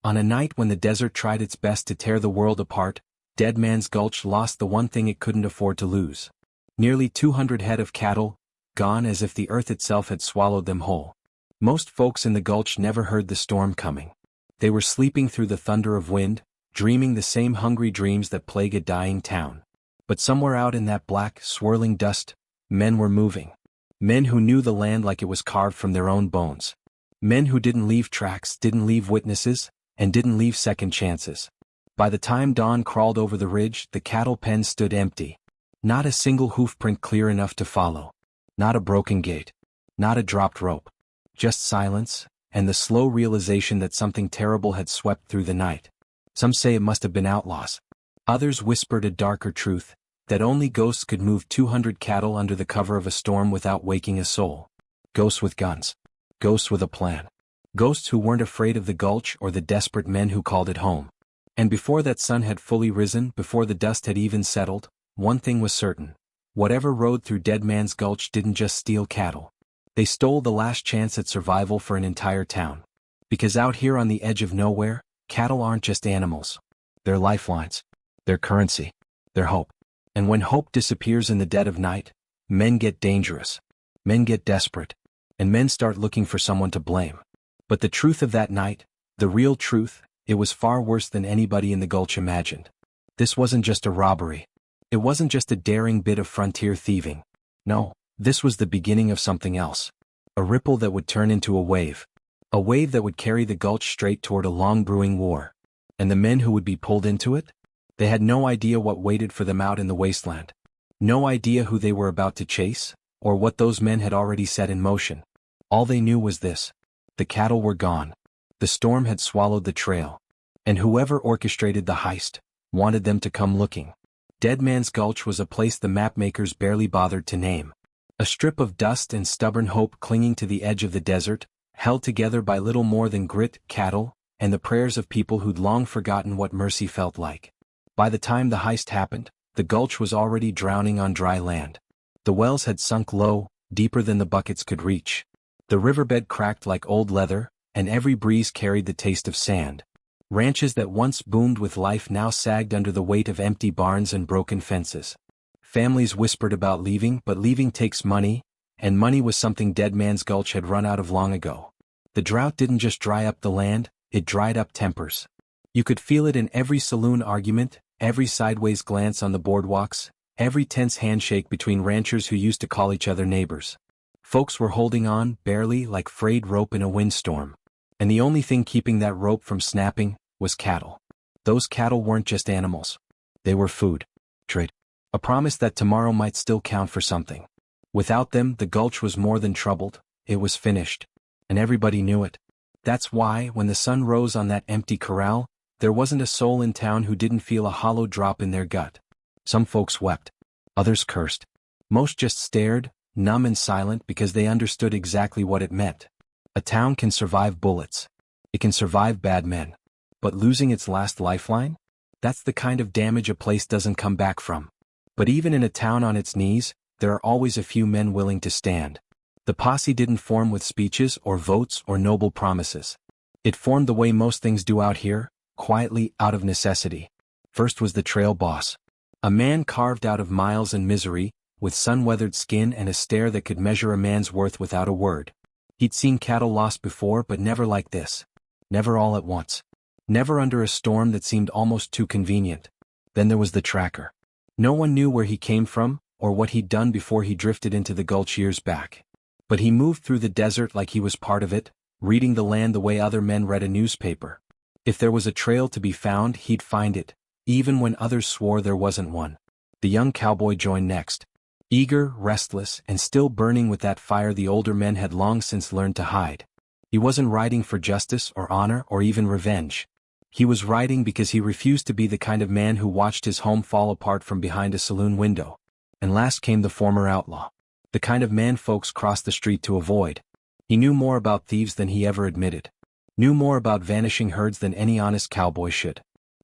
On a night when the desert tried its best to tear the world apart, Dead Man's Gulch lost the one thing it couldn't afford to lose. Nearly 200 head of cattle, gone as if the earth itself had swallowed them whole. Most folks in the gulch never heard the storm coming. They were sleeping through the thunder of wind, dreaming the same hungry dreams that plague a dying town. But somewhere out in that black, swirling dust, men were moving. Men who knew the land like it was carved from their own bones. Men who didn't leave tracks, didn't leave witnesses, and didn't leave second chances. By the time dawn crawled over the ridge, the cattle pen stood empty. Not a single hoofprint clear enough to follow. Not a broken gate. Not a dropped rope. Just silence, and the slow realization that something terrible had swept through the night. Some say it must have been outlaws. Others whispered a darker truth, that only ghosts could move 200 cattle under the cover of a storm without waking a soul. Ghosts with guns. Ghosts with a plan. Ghosts who weren't afraid of the gulch or the desperate men who called it home. And before that sun had fully risen, before the dust had even settled, one thing was certain. Whatever rode through Dead Man's Gulch didn't just steal cattle. They stole the last chance at survival for an entire town. Because out here on the edge of nowhere, cattle aren't just animals. They're lifelines. They're currency. They're hope. And when hope disappears in the dead of night, men get dangerous. Men get desperate. And men start looking for someone to blame. But the truth of that night, the real truth, it was far worse than anybody in the gulch imagined. This wasn't just a robbery. It wasn't just a daring bit of frontier thieving. No, this was the beginning of something else. A ripple that would turn into a wave. A wave that would carry the gulch straight toward a long brewing war. And the men who would be pulled into it? They had no idea what waited for them out in the wasteland. No idea who they were about to chase, or what those men had already set in motion. All they knew was this. The cattle were gone. The storm had swallowed the trail. And whoever orchestrated the heist wanted them to come looking. Dead Man's Gulch was a place the mapmakers barely bothered to name. A strip of dust and stubborn hope clinging to the edge of the desert, held together by little more than grit, cattle, and the prayers of people who'd long forgotten what mercy felt like. By the time the heist happened, the gulch was already drowning on dry land. The wells had sunk low, deeper than the buckets could reach. The riverbed cracked like old leather, and every breeze carried the taste of sand. Ranches that once boomed with life now sagged under the weight of empty barns and broken fences. Families whispered about leaving, but leaving takes money, and money was something Dead Man's Gulch had run out of long ago. The drought didn't just dry up the land, it dried up tempers. You could feel it in every saloon argument, every sideways glance on the boardwalks, every tense handshake between ranchers who used to call each other neighbors. Folks were holding on, barely, like frayed rope in a windstorm. And the only thing keeping that rope from snapping was cattle. Those cattle weren't just animals. They were food. Trade. A promise that tomorrow might still count for something. Without them, the gulch was more than troubled, it was finished. And everybody knew it. That's why, when the sun rose on that empty corral, there wasn't a soul in town who didn't feel a hollow drop in their gut. Some folks wept. Others cursed. Most just stared, numb and silent because they understood exactly what it meant. A town can survive bullets. It can survive bad men. But losing its last lifeline? That's the kind of damage a place doesn't come back from. But even in a town on its knees, there are always a few men willing to stand. The posse didn't form with speeches or votes or noble promises. It formed the way most things do out here, quietly, out of necessity. First was the trail boss. A man carved out of miles and misery, with sun-weathered skin and a stare that could measure a man's worth without a word. He'd seen cattle lost before, but never like this. Never all at once. Never under a storm that seemed almost too convenient. Then there was the tracker. No one knew where he came from, or what he'd done before he drifted into the gulch years back. But he moved through the desert like he was part of it, reading the land the way other men read a newspaper. If there was a trail to be found, he'd find it, even when others swore there wasn't one. The young cowboy joined next. Eager, restless, and still burning with that fire the older men had long since learned to hide. He wasn't riding for justice or honor or even revenge. He was riding because he refused to be the kind of man who watched his home fall apart from behind a saloon window. And last came the former outlaw. The kind of man folks crossed the street to avoid. He knew more about thieves than he ever admitted. Knew more about vanishing herds than any honest cowboy should.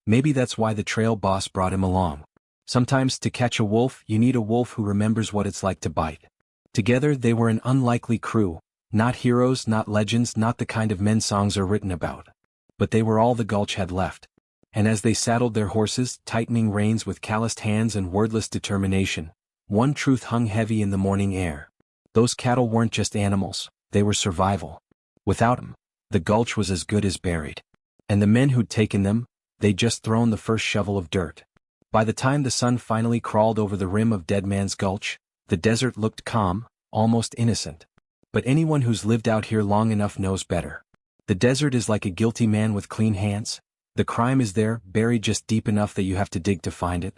Maybe that's why the trail boss brought him along. Sometimes to catch a wolf, you need a wolf who remembers what it's like to bite. Together they were an unlikely crew, not heroes, not legends, not the kind of men songs are written about. but they were all the Gulch had left. And as they saddled their horses, tightening reins with calloused hands and wordless determination, one truth hung heavy in the morning air. Those cattle weren't just animals, they were survival. Without them, the Gulch was as good as buried. And the men who'd taken them, they'd just thrown the first shovel of dirt. By the time the sun finally crawled over the rim of Dead Man's Gulch, the desert looked calm, almost innocent. But anyone who's lived out here long enough knows better. The desert is like a guilty man with clean hands. The crime is there, buried just deep enough that you have to dig to find it.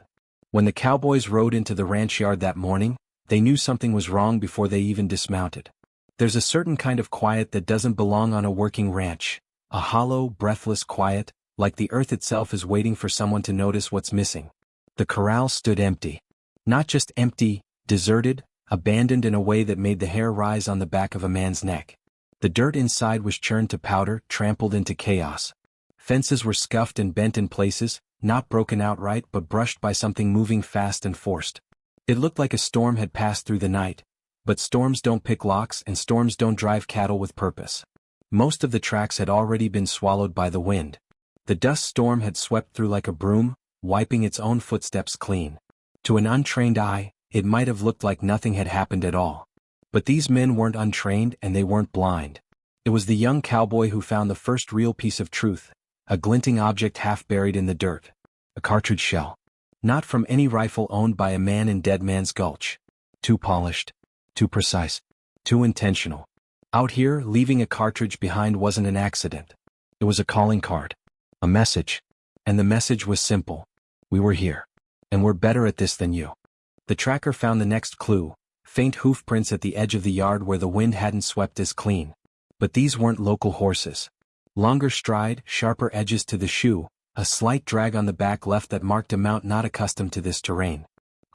When the cowboys rode into the ranch yard that morning, they knew something was wrong before they even dismounted. There's a certain kind of quiet that doesn't belong on a working ranch, a hollow, breathless quiet, like the earth itself is waiting for someone to notice what's missing. The corral stood empty. Not just empty, deserted, abandoned in a way that made the hair rise on the back of a man's neck. The dirt inside was churned to powder, trampled into chaos. Fences were scuffed and bent in places, not broken outright but brushed by something moving fast and forced. It looked like a storm had passed through the night, but storms don't pick locks and storms don't drive cattle with purpose. Most of the tracks had already been swallowed by the wind. The dust storm had swept through like a broom, wiping its own footsteps clean. To an untrained eye, it might have looked like nothing had happened at all. But these men weren't untrained and they weren't blind. It was the young cowboy who found the first real piece of truth, a glinting object half buried in the dirt. A cartridge shell. Not from any rifle owned by a man in Dead Man's Gulch. Too polished. Too precise. Too intentional. Out here, leaving a cartridge behind wasn't an accident. It was a calling card. A message. And the message was simple. We were here. And we're better at this than you. The tracker found the next clue, faint hoof prints at the edge of the yard where the wind hadn't swept as clean. But these weren't local horses. Longer stride, sharper edges to the shoe, a slight drag on the back left that marked a mount not accustomed to this terrain.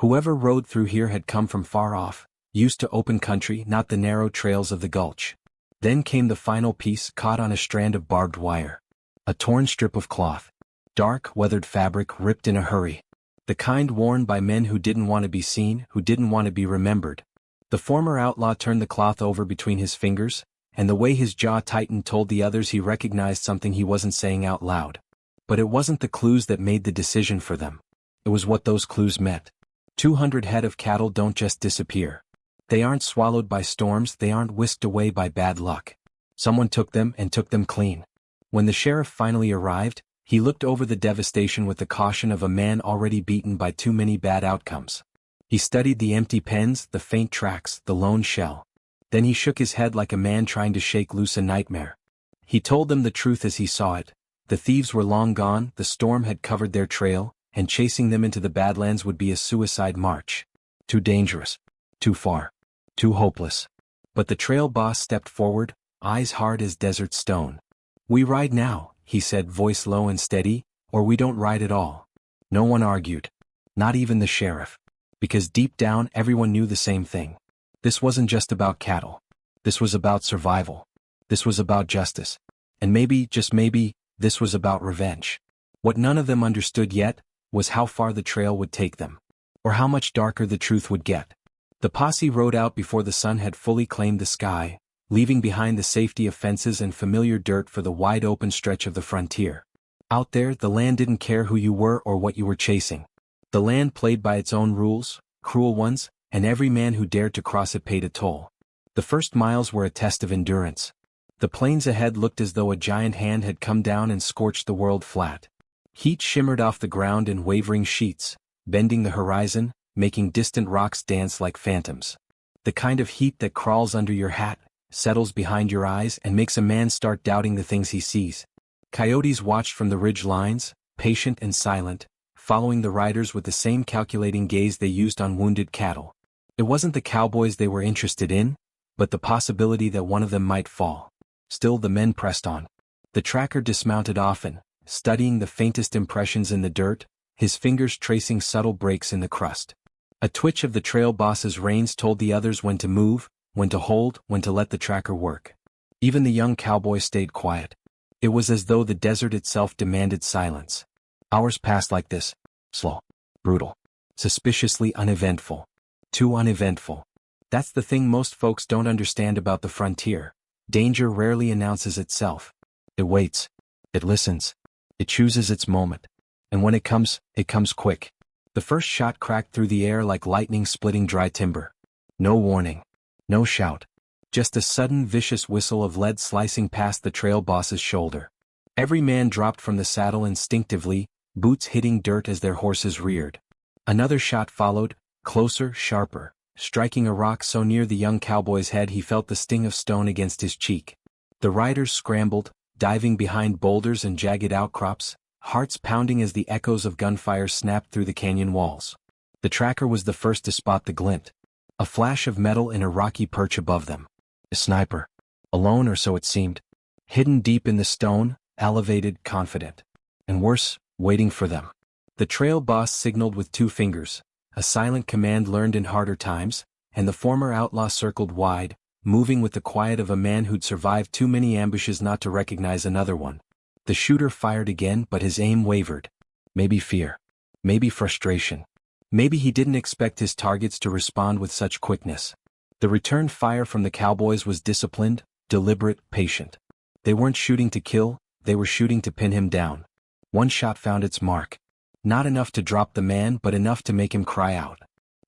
Whoever rode through here had come from far off, used to open country, not the narrow trails of the Gulch. Then came the final piece, caught on a strand of barbed wire. A torn strip of cloth. Dark, weathered fabric ripped in a hurry. The kind worn by men who didn't want to be seen, who didn't want to be remembered. The former outlaw turned the cloth over between his fingers, and the way his jaw tightened told the others he recognized something he wasn't saying out loud. But it wasn't the clues that made the decision for them. It was what those clues meant. 200 head of cattle don't just disappear. They aren't swallowed by storms, they aren't whisked away by bad luck. Someone took them and took them clean. When the sheriff finally arrived, he looked over the devastation with the caution of a man already beaten by too many bad outcomes. He studied the empty pens, the faint tracks, the lone shell. Then he shook his head like a man trying to shake loose a nightmare. He told them the truth as he saw it. The thieves were long gone, the storm had covered their trail, and chasing them into the Badlands would be a suicide march. Too dangerous. Too far. Too hopeless. But the trail boss stepped forward, eyes hard as desert stone. "We ride now," he said, voice low and steady, "or we don't ride at all." No one argued. Not even the sheriff. Because deep down everyone knew the same thing. This wasn't just about cattle. This was about survival. This was about justice. And maybe, just maybe, this was about revenge. What none of them understood yet was how far the trail would take them. Or how much darker the truth would get. The posse rode out before the sun had fully claimed the sky, leaving behind the safety of fences and familiar dirt for the wide-open stretch of the frontier. Out there, the land didn't care who you were or what you were chasing. The land played by its own rules, cruel ones, and every man who dared to cross it paid a toll. The first miles were a test of endurance. The plains ahead looked as though a giant hand had come down and scorched the world flat. Heat shimmered off the ground in wavering sheets, bending the horizon, making distant rocks dance like phantoms. The kind of heat that crawls under your hat, settles behind your eyes and makes a man start doubting the things he sees. Coyotes watched from the ridge lines, patient and silent, following the riders with the same calculating gaze they used on wounded cattle. It wasn't the cowboys they were interested in, but the possibility that one of them might fall. Still the men pressed on. The tracker dismounted often, studying the faintest impressions in the dirt, his fingers tracing subtle breaks in the crust. A twitch of the trail boss's reins told the others when to move, when to hold, when to let the tracker work. Even the young cowboy stayed quiet. It was as though the desert itself demanded silence. Hours passed like this. Slow. Brutal. Suspiciously uneventful. Too uneventful. That's the thing most folks don't understand about the frontier. Danger rarely announces itself. It waits. It listens. It chooses its moment. And when it comes quick. The first shot cracked through the air like lightning splitting dry timber. No warning. No shout. Just a sudden vicious whistle of lead slicing past the trail boss's shoulder. Every man dropped from the saddle instinctively, boots hitting dirt as their horses reared. Another shot followed, closer, sharper, striking a rock so near the young cowboy's head he felt the sting of stone against his cheek. The riders scrambled, diving behind boulders and jagged outcrops, hearts pounding as the echoes of gunfire snapped through the canyon walls. The tracker was the first to spot the glint. A flash of metal in a rocky perch above them. A sniper. Alone, or so it seemed. Hidden deep in the stone, elevated, confident. And worse, waiting for them. The trail boss signaled with 2 fingers, a silent command learned in harder times, and the former outlaw circled wide, moving with the quiet of a man who'd survived too many ambushes not to recognize another one. The shooter fired again, but his aim wavered. Maybe fear. Maybe frustration. Maybe he didn't expect his targets to respond with such quickness. The return fire from the cowboys was disciplined, deliberate, patient. They weren't shooting to kill, they were shooting to pin him down. One shot found its mark. Not enough to drop the man, but enough to make him cry out.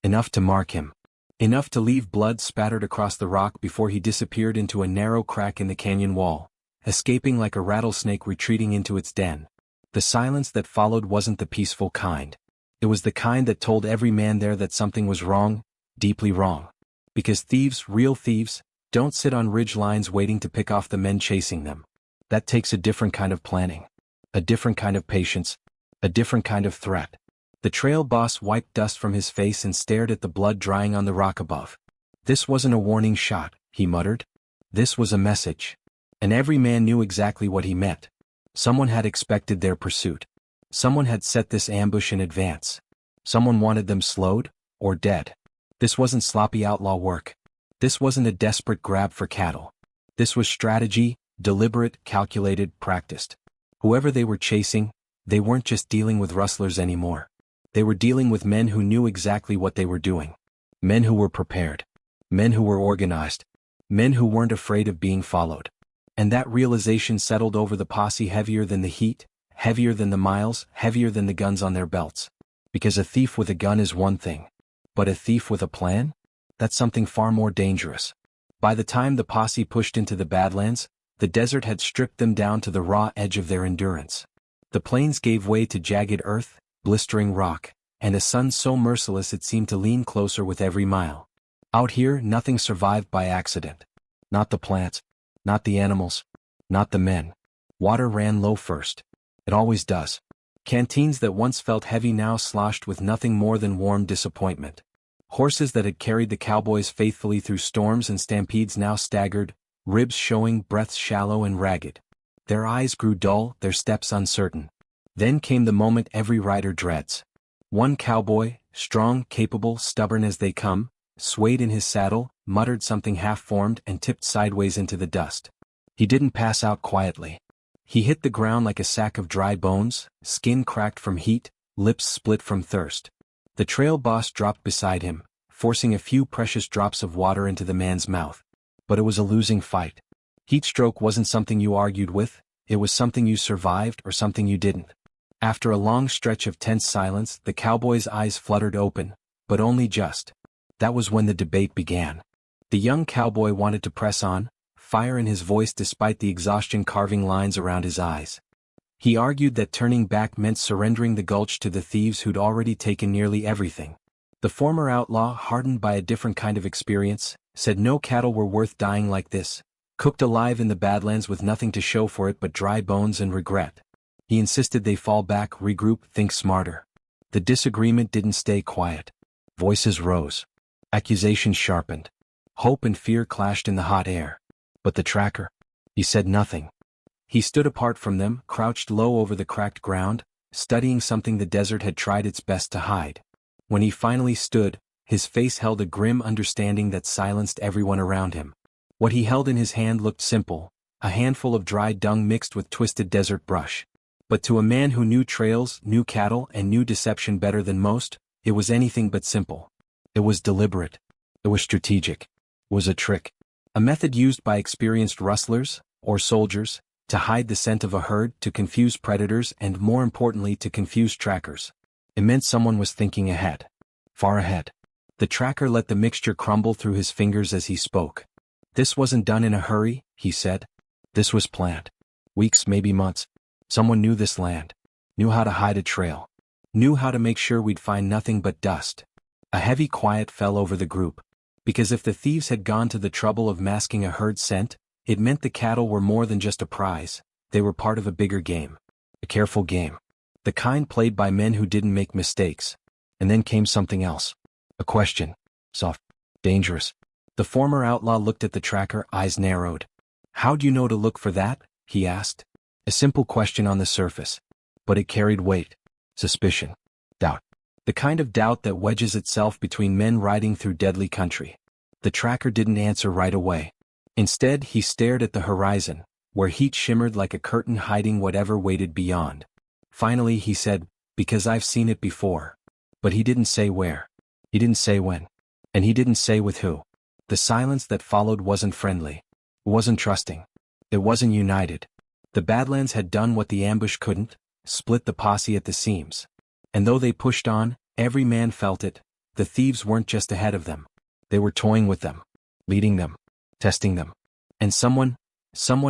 Enough to mark him. Enough to leave blood spattered across the rock before he disappeared into a narrow crack in the canyon wall, escaping like a rattlesnake retreating into its den. The silence that followed wasn't the peaceful kind. It was the kind that told every man there that something was wrong, deeply wrong. Because thieves, real thieves, don't sit on ridge lines waiting to pick off the men chasing them. That takes a different kind of planning. A different kind of patience. A different kind of threat. The trail boss wiped dust from his face and stared at the blood drying on the rock above. This wasn't a warning shot, he muttered. This was a message. And every man knew exactly what he meant. Someone had expected their pursuit. Someone had set this ambush in advance. Someone wanted them slowed, or dead. This wasn't sloppy outlaw work. This wasn't a desperate grab for cattle. This was strategy, deliberate, calculated, practiced. Whoever they were chasing, they weren't just dealing with rustlers anymore. They were dealing with men who knew exactly what they were doing. Men who were prepared. Men who were organized. Men who weren't afraid of being followed. And that realization settled over the posse heavier than the heat, heavier than the miles, heavier than the guns on their belts. Because a thief with a gun is one thing. But a thief with a plan? That's something far more dangerous. By the time the posse pushed into the Badlands, the desert had stripped them down to the raw edge of their endurance. The plains gave way to jagged earth, blistering rock, and a sun so merciless it seemed to lean closer with every mile. Out here, nothing survived by accident. Not the plants, not the animals, not the men. Water ran low first. It always does. Canteens that once felt heavy now sloshed with nothing more than warm disappointment. Horses that had carried the cowboys faithfully through storms and stampedes now staggered, ribs showing, breaths shallow and ragged. Their eyes grew dull, their steps uncertain. Then came the moment every rider dreads. One cowboy, strong, capable, stubborn as they come, swayed in his saddle, muttered something half-formed and tipped sideways into the dust. He didn't pass out quietly. He hit the ground like a sack of dry bones, skin cracked from heat, lips split from thirst. The trail boss dropped beside him, forcing a few precious drops of water into the man's mouth. But it was a losing fight. Heatstroke wasn't something you argued with, it was something you survived or something you didn't. After a long stretch of tense silence, the cowboy's eyes fluttered open, but only just. That was when the debate began. The young cowboy wanted to press on, fire in his voice despite the exhaustion carving lines around his eyes. He argued that turning back meant surrendering the Gulch to the thieves who'd already taken nearly everything. The former outlaw, hardened by a different kind of experience, said no cattle were worth dying like this, cooked alive in the Badlands with nothing to show for it but dry bones and regret. He insisted they fall back, regroup, think smarter. The disagreement didn't stay quiet. Voices rose. Accusations sharpened. Hope and fear clashed in the hot air. But the tracker? He said nothing. He stood apart from them, crouched low over the cracked ground, studying something the desert had tried its best to hide. When he finally stood, his face held a grim understanding that silenced everyone around him. What he held in his hand looked simple, a handful of dry dung mixed with twisted desert brush. But to a man who knew trails, knew cattle, and knew deception better than most, it was anything but simple. It was deliberate. It was strategic. It was a trick. A method used by experienced rustlers, or soldiers, To hide the scent of a herd, to confuse predators, and more importantly to confuse trackers. It meant someone was thinking ahead. Far ahead. The tracker let the mixture crumble through his fingers as he spoke. This wasn't done in a hurry, he said. This was planned. Weeks, maybe months. Someone knew this land. Knew how to hide a trail. Knew how to make sure we'd find nothing but dust. A heavy quiet fell over the group. Because if the thieves had gone to the trouble of masking a herd scent, it meant the cattle were more than just a prize, they were part of a bigger game. A careful game. The kind played by men who didn't make mistakes. And then came something else. A question. Soft. Dangerous. The former outlaw looked at the tracker, eyes narrowed. How'd you know to look for that? He asked. A simple question on the surface. But it carried weight. Suspicion. Doubt. The kind of doubt that wedges itself between men riding through deadly country. The tracker didn't answer right away. Instead, he stared at the horizon, where heat shimmered like a curtain hiding whatever waited beyond. Finally he said, because I've seen it before. But he didn't say where. He didn't say when. And he didn't say with who. The silence that followed wasn't friendly. It wasn't trusting. It wasn't united. The Badlands had done what the ambush couldn't, split the posse at the seams. And though they pushed on, every man felt it, the thieves weren't just ahead of them. They were toying with them, leading them, testing them. And someone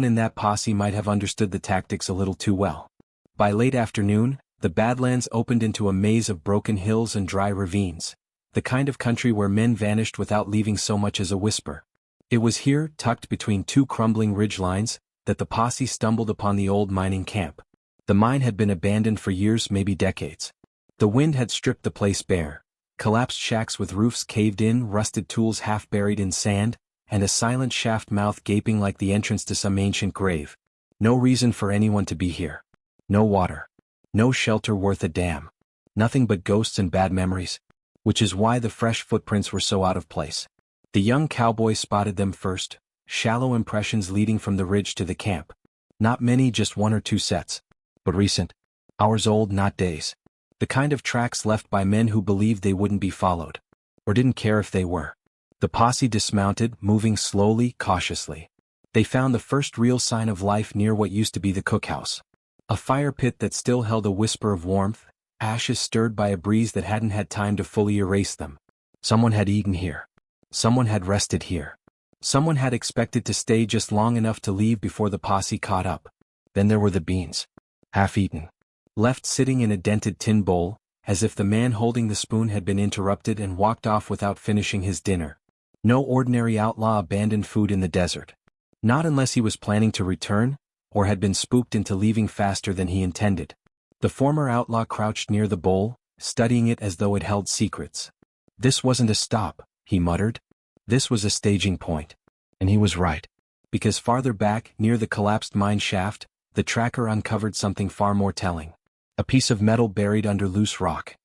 in that posse might have understood the tactics a little too well. By late afternoon, the Badlands opened into a maze of broken hills and dry ravines, the kind of country where men vanished without leaving so much as a whisper. It was here, tucked between two crumbling ridgelines, that the posse stumbled upon the old mining camp. The mine had been abandoned for years, maybe decades. The wind had stripped the place bare, collapsed shacks with roofs caved in, rusted tools half buried in sand, and a silent shaft mouth gaping like the entrance to some ancient grave. No reason for anyone to be here. No water. No shelter worth a damn. Nothing but ghosts and bad memories. Which is why the fresh footprints were so out of place. The young cowboy spotted them first, shallow impressions leading from the ridge to the camp. Not many, just one or two sets. But recent. Hours old, not days. The kind of tracks left by men who believed they wouldn't be followed. Or didn't care if they were. The posse dismounted, moving slowly, cautiously. They found the first real sign of life near what used to be the cookhouse. A fire pit that still held a whisper of warmth, ashes stirred by a breeze that hadn't had time to fully erase them. Someone had eaten here. Someone had rested here. Someone had expected to stay just long enough to leave before the posse caught up. Then there were the beans. Half-eaten. Left sitting in a dented tin bowl, as if the man holding the spoon had been interrupted and walked off without finishing his dinner. No ordinary outlaw abandoned food in the desert. Not unless he was planning to return, or had been spooked into leaving faster than he intended. The former outlaw crouched near the bowl, studying it as though it held secrets. This wasn't a stop, he muttered. This was a staging point. And he was right. Because farther back, near the collapsed mine shaft, the tracker uncovered something far more telling. A piece of metal buried under loose rock.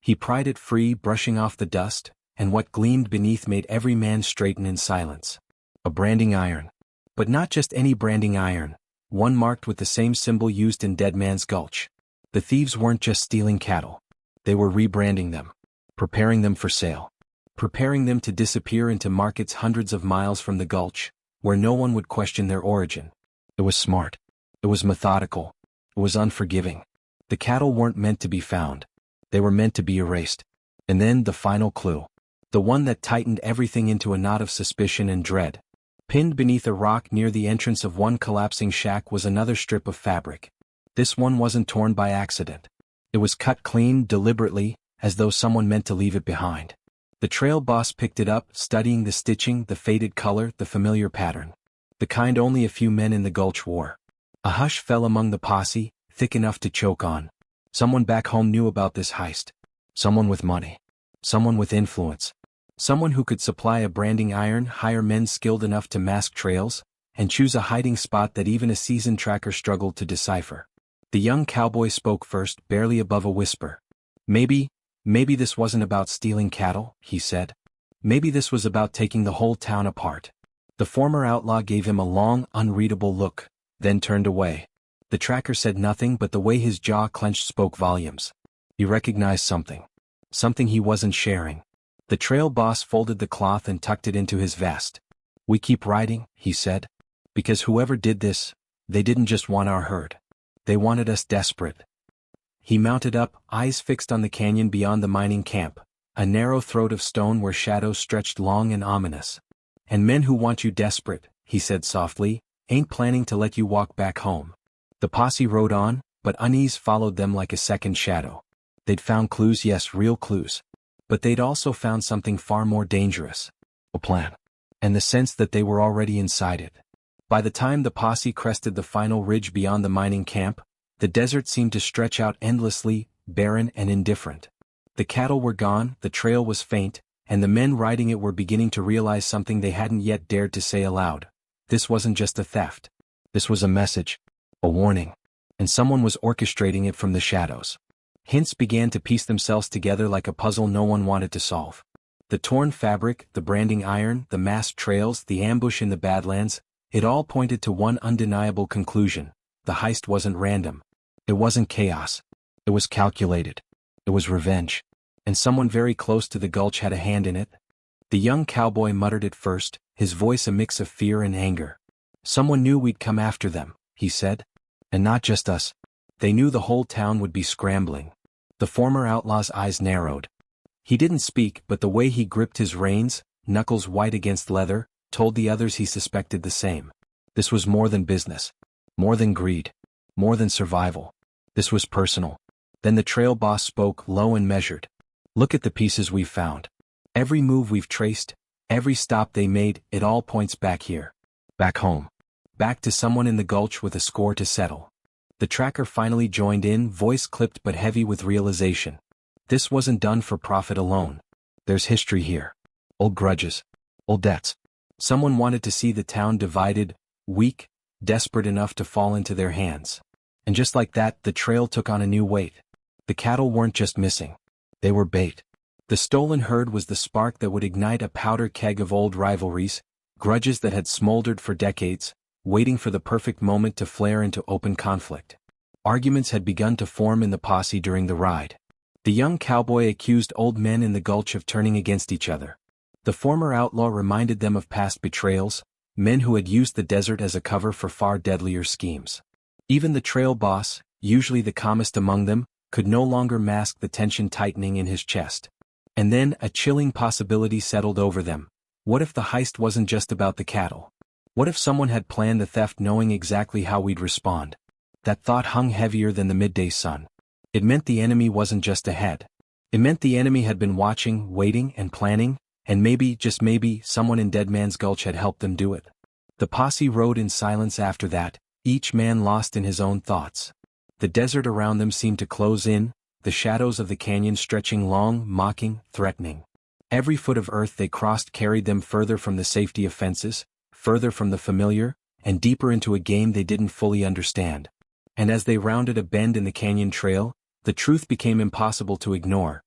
He pried it free, brushing off the dust, and what gleamed beneath made every man straighten in silence. A branding iron. But not just any branding iron, one marked with the same symbol used in Dead Man's Gulch. The thieves weren't just stealing cattle. They were rebranding them. Preparing them for sale. Preparing them to disappear into markets hundreds of miles from the Gulch, where no one would question their origin. It was smart. It was methodical. It was unforgiving. The cattle weren't meant to be found. They were meant to be erased. And then the final clue. The one that tightened everything into a knot of suspicion and dread. Pinned beneath a rock near the entrance of one collapsing shack was another strip of fabric. This one wasn't torn by accident. It was cut clean, deliberately, as though someone meant to leave it behind. The trail boss picked it up, studying the stitching, the faded color, the familiar pattern. The kind only a few men in the Gulch wore. A hush fell among the posse, thick enough to choke on. Someone back home knew about this heist. Someone with money. Someone with influence. Someone who could supply a branding iron, hire men skilled enough to mask trails, and choose a hiding spot that even a seasoned tracker struggled to decipher. The young cowboy spoke first, barely above a whisper. Maybe this wasn't about stealing cattle, he said. Maybe this was about taking the whole town apart. The former outlaw gave him a long, unreadable look, then turned away. The tracker said nothing, but the way his jaw clenched spoke volumes. He recognized something. Something he wasn't sharing. The trail boss folded the cloth and tucked it into his vest. We keep riding, he said. Because whoever did this They didn't just want our herd. They wanted us desperate. He mounted up, eyes fixed on the canyon beyond the mining camp, a narrow throat of stone where shadows stretched long and ominous. And men who want you desperate, he said softly, ain't planning to let you walk back home. The posse rode on, but unease followed them like a second shadow. They'd found clues, yes, real clues. But they'd also found something far more dangerous. A plan. And the sense that they were already inside it. By the time the posse crested the final ridge beyond the mining camp, the desert seemed to stretch out endlessly, barren and indifferent. The cattle were gone, the trail was faint, and the men riding it were beginning to realize something they hadn't yet dared to say aloud. This wasn't just a theft. This was a message. A warning. And someone was orchestrating it from the shadows. Hints began to piece themselves together like a puzzle no one wanted to solve. The torn fabric, the branding iron, the masked trails, the ambush in the Badlands, it all pointed to one undeniable conclusion. The heist wasn't random. It wasn't chaos. It was calculated. It was revenge. And someone very close to the Gulch had a hand in it. The young cowboy muttered at first, his voice a mix of fear and anger. Someone knew we'd come after them, he said. And not just us. They knew the whole town would be scrambling. The former outlaw's eyes narrowed. He didn't speak, but the way he gripped his reins, knuckles white against leather, told the others he suspected the same. This was more than business. More than greed. More than survival. This was personal. Then the trail boss spoke, low and measured. Look at the pieces we've found. Every move we've traced, every stop they made, it all points back here. Back home. Back to someone in the Gulch with a score to settle. The tracker finally joined in, voice clipped but heavy with realization. This wasn't done for profit alone. There's history here. Old grudges. Old debts. Someone wanted to see the town divided, weak, desperate enough to fall into their hands. And just like that, the trail took on a new weight. The cattle weren't just missing. They were bait. The stolen herd was the spark that would ignite a powder keg of old rivalries, grudges that had smoldered for decades, waiting for the perfect moment to flare into open conflict. Arguments had begun to form in the posse during the ride. The young cowboy accused old men in the Gulch of turning against each other. The former outlaw reminded them of past betrayals, men who had used the desert as a cover for far deadlier schemes. Even the trail boss, usually the calmest among them, could no longer mask the tension tightening in his chest. And then a chilling possibility settled over them. What if the heist wasn't just about the cattle? What if someone had planned the theft knowing exactly how we'd respond? That thought hung heavier than the midday sun. It meant the enemy wasn't just ahead. It meant the enemy had been watching, waiting, and planning, and maybe, just maybe, someone in Dead Man's Gulch had helped them do it. The posse rode in silence after that, each man lost in his own thoughts. The desert around them seemed to close in, the shadows of the canyon stretching long, mocking, threatening. Every foot of earth they crossed carried them further from the safety of fences, further from the familiar, and deeper into a game they didn't fully understand. And as they rounded a bend in the canyon trail, the truth became impossible to ignore.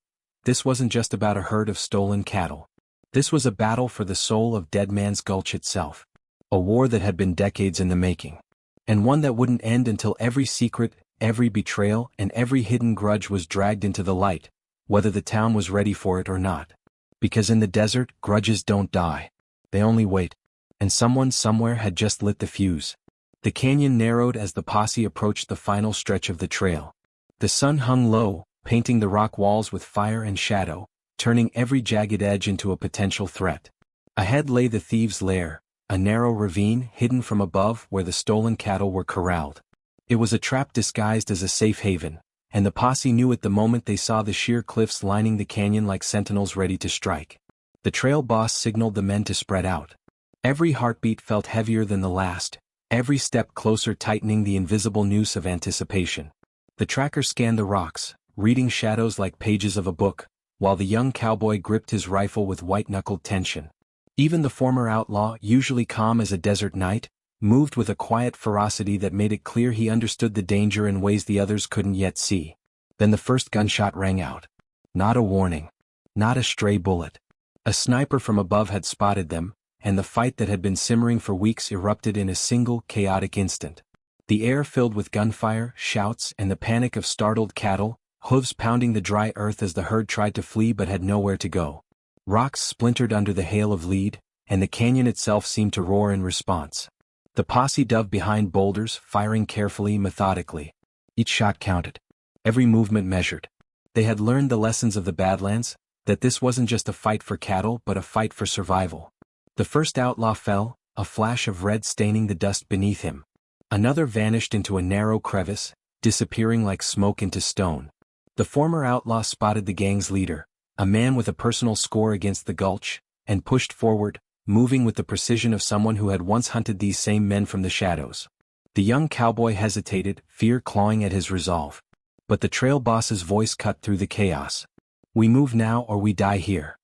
This wasn't just about a herd of stolen cattle. This was a battle for the soul of Dead Man's Gulch itself. A war that had been decades in the making. And one that wouldn't end until every secret, every betrayal, and every hidden grudge was dragged into the light, whether the town was ready for it or not. Because in the desert, grudges don't die. They only wait. And someone somewhere had just lit the fuse. The canyon narrowed as the posse approached the final stretch of the trail. The sun hung low, painting the rock walls with fire and shadow, turning every jagged edge into a potential threat. Ahead lay the thieves' lair, a narrow ravine hidden from above where the stolen cattle were corralled. It was a trap disguised as a safe haven, and the posse knew it the moment they saw the sheer cliffs lining the canyon like sentinels ready to strike. The trail boss signaled the men to spread out. Every heartbeat felt heavier than the last, every step closer tightening the invisible noose of anticipation. The tracker scanned the rocks, reading shadows like pages of a book, while the young cowboy gripped his rifle with white-knuckled tension. Even the former outlaw, usually calm as a desert night, moved with a quiet ferocity that made it clear he understood the danger in ways the others couldn't yet see. Then the first gunshot rang out. Not a warning. Not a stray bullet. A sniper from above had spotted them, and the fight that had been simmering for weeks erupted in a single, chaotic instant. The air filled with gunfire, shouts, and the panic of startled cattle, hooves pounding the dry earth as the herd tried to flee but had nowhere to go. Rocks splintered under the hail of lead, and the canyon itself seemed to roar in response. The posse dove behind boulders, firing carefully, methodically. Each shot counted. Every movement measured. They had learned the lessons of the Badlands, that this wasn't just a fight for cattle but a fight for survival. The first outlaw fell, a flash of red staining the dust beneath him. Another vanished into a narrow crevice, disappearing like smoke into stone. The former outlaw spotted the gang's leader, a man with a personal score against the Gulch, and pushed forward, moving with the precision of someone who had once hunted these same men from the shadows. The young cowboy hesitated, fear clawing at his resolve. But the trail boss's voice cut through the chaos. "We move now or we die here."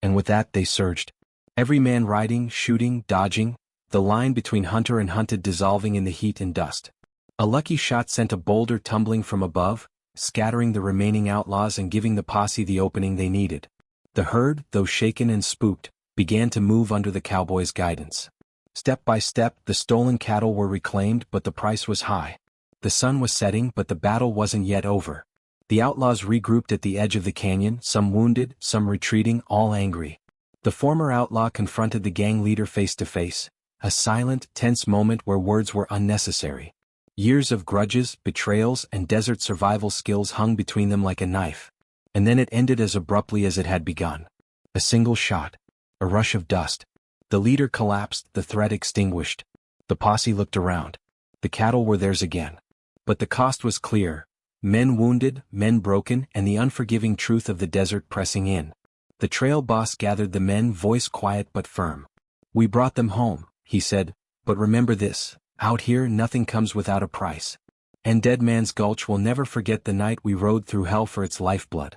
And with that they surged. Every man riding, shooting, dodging, the line between hunter and hunted dissolving in the heat and dust. A lucky shot sent a boulder tumbling from above, scattering the remaining outlaws and giving the posse the opening they needed. The herd, though shaken and spooked, began to move under the cowboys' guidance. Step by step, the stolen cattle were reclaimed, but the price was high. The sun was setting, but the battle wasn't yet over. The outlaws regrouped at the edge of the canyon, some wounded, some retreating, all angry. The former outlaw confronted the gang leader face to face, a silent, tense moment where words were unnecessary. Years of grudges, betrayals, and desert survival skills hung between them like a knife. And then it ended as abruptly as it had begun. A single shot. A rush of dust. The leader collapsed, the threat extinguished. The posse looked around. The cattle were theirs again. But the cost was clear. Men wounded, men broken, and the unforgiving truth of the desert pressing in. The trail boss gathered the men, voice quiet but firm. "We brought them home," he said, "but remember this. Out here nothing comes without a price. And Dead Man's Gulch will never forget the night we rode through hell for its lifeblood."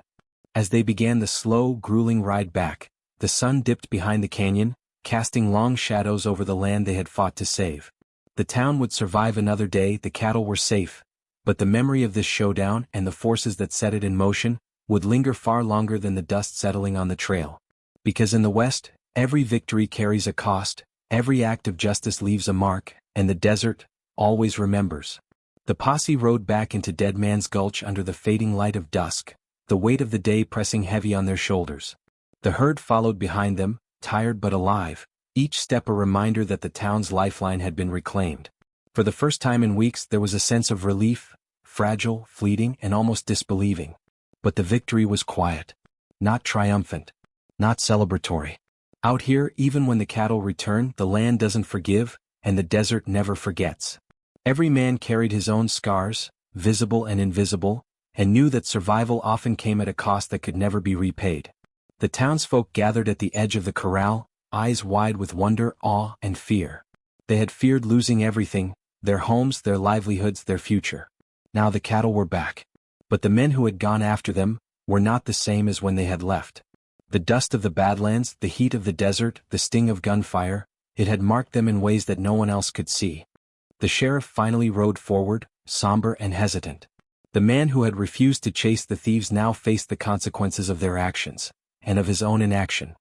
As they began the slow, grueling ride back, the sun dipped behind the canyon, casting long shadows over the land they had fought to save. The town would survive another day, the cattle were safe, but the memory of this showdown and the forces that set it in motion would linger far longer than the dust settling on the trail. Because in the West, every victory carries a cost, every act of justice leaves a mark, and the desert always remembers. The posse rode back into Dead Man's Gulch under the fading light of dusk, the weight of the day pressing heavy on their shoulders. The herd followed behind them, tired but alive, each step a reminder that the town's lifeline had been reclaimed. For the first time in weeks there was a sense of relief, fragile, fleeting, and almost disbelieving. But the victory was quiet. Not triumphant. Not celebratory. Out here, even when the cattle return, the land doesn't forgive, and the desert never forgets. Every man carried his own scars, visible and invisible, and knew that survival often came at a cost that could never be repaid. The townsfolk gathered at the edge of the corral, eyes wide with wonder, awe, and fear. They had feared losing everything, their homes, their livelihoods, their future. Now the cattle were back. But the men who had gone after them were not the same as when they had left. The dust of the Badlands, the heat of the desert, the sting of gunfire, it had marked them in ways that no one else could see. The sheriff finally rode forward, somber and hesitant. The man who had refused to chase the thieves now faced the consequences of their actions, and of his own inaction.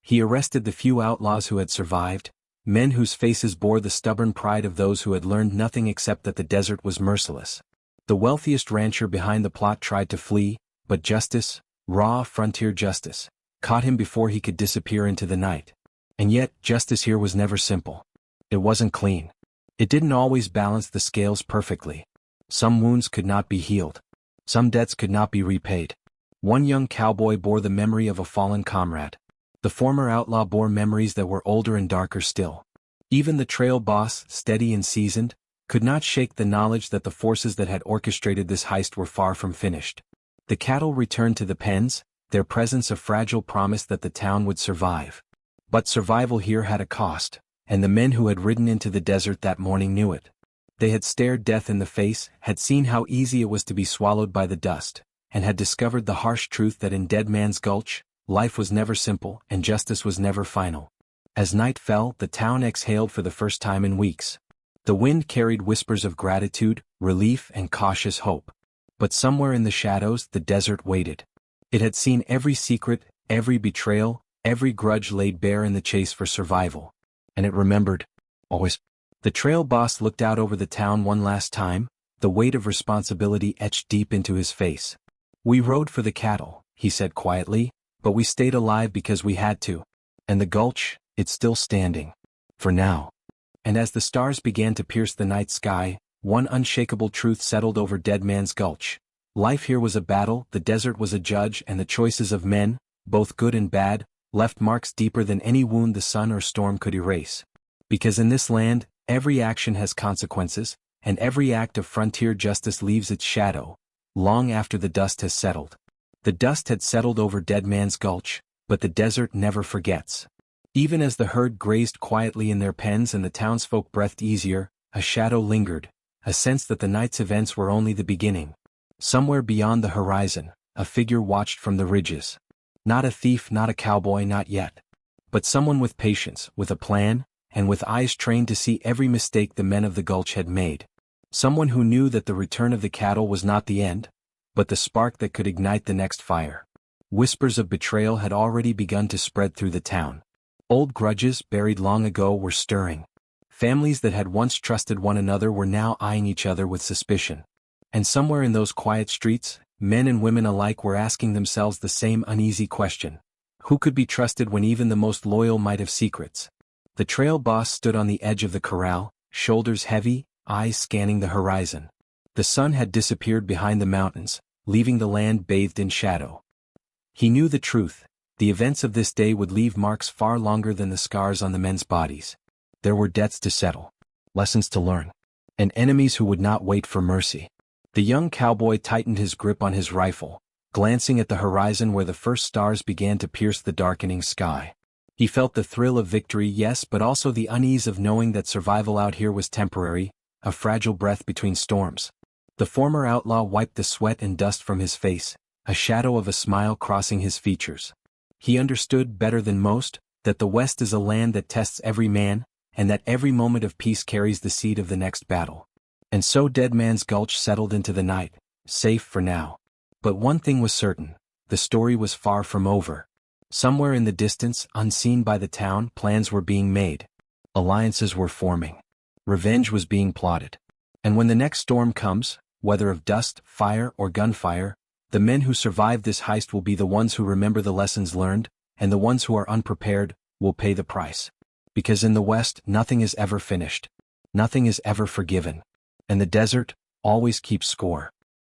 He arrested the few outlaws who had survived, men whose faces bore the stubborn pride of those who had learned nothing except that the desert was merciless. The wealthiest rancher behind the plot tried to flee, but justice, raw frontier justice, caught him before he could disappear into the night. And yet, justice here was never simple. It wasn't clean. It didn't always balance the scales perfectly. Some wounds could not be healed. Some debts could not be repaid. One young cowboy bore the memory of a fallen comrade. The former outlaw bore memories that were older and darker still. Even the trail boss, steady and seasoned, could not shake the knowledge that the forces that had orchestrated this heist were far from finished. The cattle returned to the pens, their presence a fragile promise that the town would survive. But survival here had a cost, and the men who had ridden into the desert that morning knew it. They had stared death in the face, had seen how easy it was to be swallowed by the dust, and had discovered the harsh truth that in Dead Man's Gulch, life was never simple and justice was never final. As night fell, the town exhaled for the first time in weeks. The wind carried whispers of gratitude, relief, and cautious hope. But somewhere in the shadows, the desert waited. It had seen every secret, every betrayal, every grudge laid bare in the chase for survival. And it remembered. Always. The trail boss looked out over the town one last time, the weight of responsibility etched deep into his face. "We rode for the cattle," he said quietly, "but we stayed alive because we had to. And the gulch, it's still standing. For now." And as the stars began to pierce the night sky, one unshakable truth settled over Dead Man's Gulch. Life here was a battle, the desert was a judge, and the choices of men, both good and bad, left marks deeper than any wound the sun or storm could erase. Because in this land, every action has consequences, and every act of frontier justice leaves its shadow, long after the dust has settled. The dust had settled over Dead Man's Gulch, but the desert never forgets. Even as the herd grazed quietly in their pens and the townsfolk breathed easier, a shadow lingered, a sense that the night's events were only the beginning. Somewhere beyond the horizon, a figure watched from the ridges. Not a thief, not a cowboy, not yet. But someone with patience, with a plan, and with eyes trained to see every mistake the men of the Gulch had made. Someone who knew that the return of the cattle was not the end, but the spark that could ignite the next fire. Whispers of betrayal had already begun to spread through the town. Old grudges, buried long ago, were stirring. Families that had once trusted one another were now eyeing each other with suspicion. And somewhere in those quiet streets, men and women alike were asking themselves the same uneasy question. Who could be trusted when even the most loyal might have secrets? The trail boss stood on the edge of the corral, shoulders heavy, eyes scanning the horizon. The sun had disappeared behind the mountains, leaving the land bathed in shadow. He knew the truth. The events of this day would leave marks far longer than the scars on the men's bodies. There were debts to settle, lessons to learn, and enemies who would not wait for mercy. The young cowboy tightened his grip on his rifle, glancing at the horizon where the first stars began to pierce the darkening sky. He felt the thrill of victory, yes, but also the unease of knowing that survival out here was temporary, a fragile breath between storms. The former outlaw wiped the sweat and dust from his face, a shadow of a smile crossing his features. He understood better than most that the West is a land that tests every man, and that every moment of peace carries the seed of the next battle. And so Dead Man's Gulch settled into the night, safe for now. But one thing was certain, the story was far from over. Somewhere in the distance, unseen by the town, plans were being made. Alliances were forming. Revenge was being plotted. And when the next storm comes, whether of dust, fire, or gunfire, the men who survive this heist will be the ones who remember the lessons learned, and the ones who are unprepared will pay the price. Because in the West, nothing is ever finished. Nothing is ever forgiven. And the desert always keeps score.